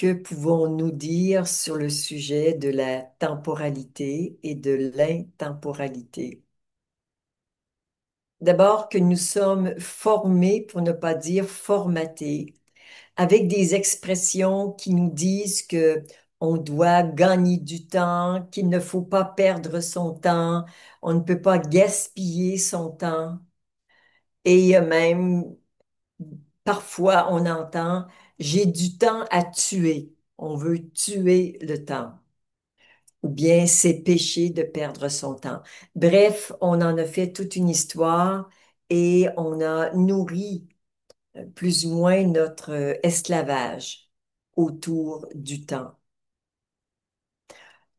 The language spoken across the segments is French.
Que pouvons-nous dire sur le sujet de la temporalité et de l'intemporalité? D'abord que nous sommes formés, pour ne pas dire formatés, avec des expressions qui nous disent que on doit gagner du temps, qu'il ne faut pas perdre son temps, on ne peut pas gaspiller son temps. Et même, parfois, on entend, j'ai du temps à tuer. On veut tuer le temps. Ou bien c'est péché de perdre son temps. Bref, on en a fait toute une histoire et on a nourri plus ou moins notre esclavage autour du temps.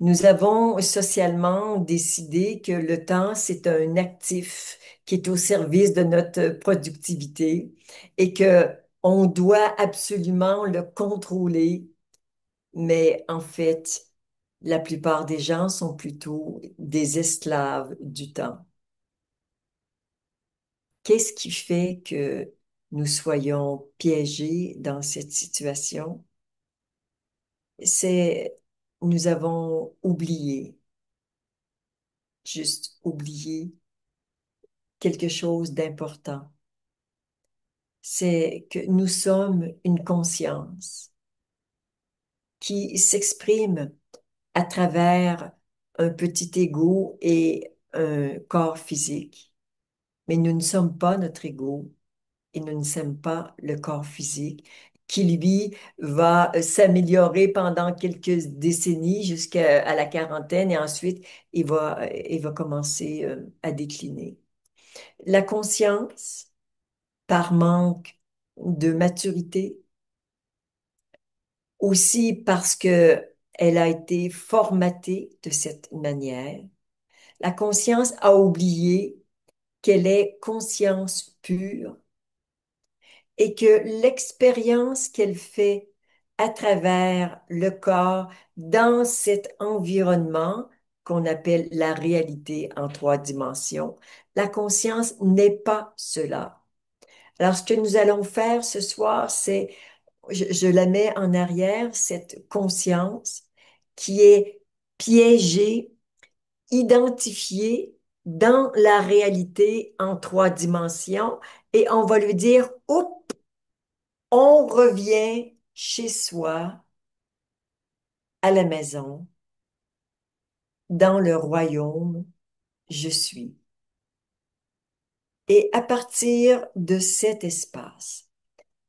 Nous avons socialement décidé que le temps, c'est un actif qui est au service de notre productivité et que on doit absolument le contrôler, mais en fait, la plupart des gens sont plutôt des esclaves du temps. Qu'est-ce qui fait que nous soyons piégés dans cette situation? C'est nous avons oublié, juste oublié quelque chose d'important. C'est que nous sommes une conscience qui s'exprime à travers un petit ego et un corps physique. Mais nous ne sommes pas notre ego et nous ne sommes pas le corps physique qui, lui, va s'améliorer pendant quelques décennies jusqu'à la quarantaine et ensuite, il va commencer à décliner. La conscience, par manque de maturité, aussi parce que elle a été formatée de cette manière, la conscience a oublié qu'elle est conscience pure et que l'expérience qu'elle fait à travers le corps dans cet environnement qu'on appelle la réalité en trois dimensions, la conscience n'est pas cela. Alors, ce que nous allons faire ce soir, c'est, je la mets en arrière, cette conscience qui est piégée, identifiée dans la réalité en trois dimensions, et on va lui dire, oups, on revient chez soi, à la maison, dans le royaume, je suis. Et à partir de cet espace,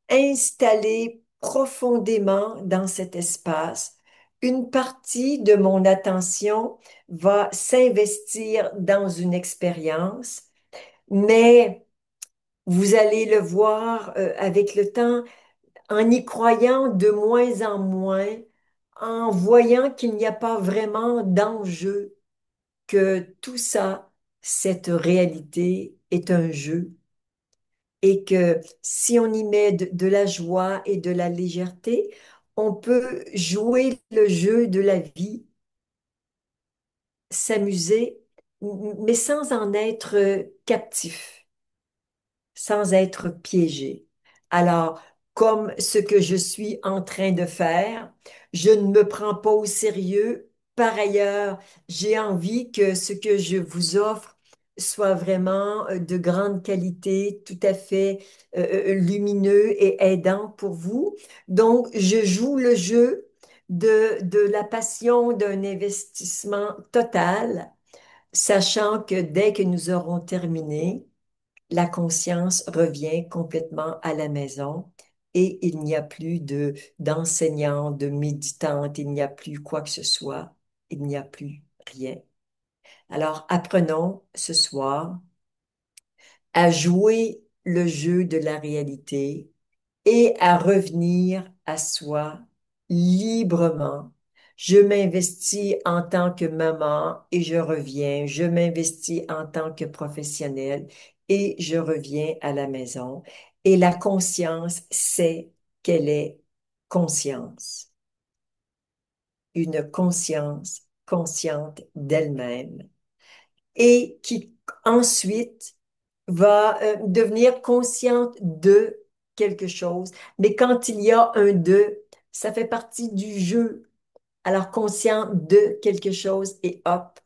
installé profondément dans cet espace, une partie de mon attention va s'investir dans une expérience, mais vous allez le voir avec le temps, en y croyant de moins en moins, en voyant qu'il n'y a pas vraiment d'enjeu, que tout ça, cette réalité est un jeu et que si on y met de la joie et de la légèreté, on peut jouer le jeu de la vie, s'amuser, mais sans en être captif, sans être piégé. Alors, comme ce que je suis en train de faire, je ne me prends pas au sérieux. Par ailleurs, j'ai envie que ce que je vous offre soit vraiment de grande qualité, tout à fait lumineux et aidant pour vous. Donc, je joue le jeu de la passion d'un investissement total, sachant que dès que nous aurons terminé, la conscience revient complètement à la maison et il n'y a plus d'enseignante, de méditante, il n'y a plus quoi que ce soit, il n'y a plus rien. Alors apprenons ce soir à jouer le jeu de la réalité et à revenir à soi librement. Je m'investis en tant que maman et je reviens. Je m'investis en tant que professionnelle et je reviens à la maison. Et la conscience sait qu'elle est conscience, une conscience consciente d'elle-même et qui ensuite va devenir consciente de quelque chose. Mais quand il y a un de, Ça fait partie du jeu. Alors, conscient de quelque chose et hop,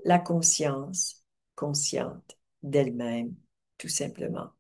la conscience, consciente d'elle-même, tout simplement.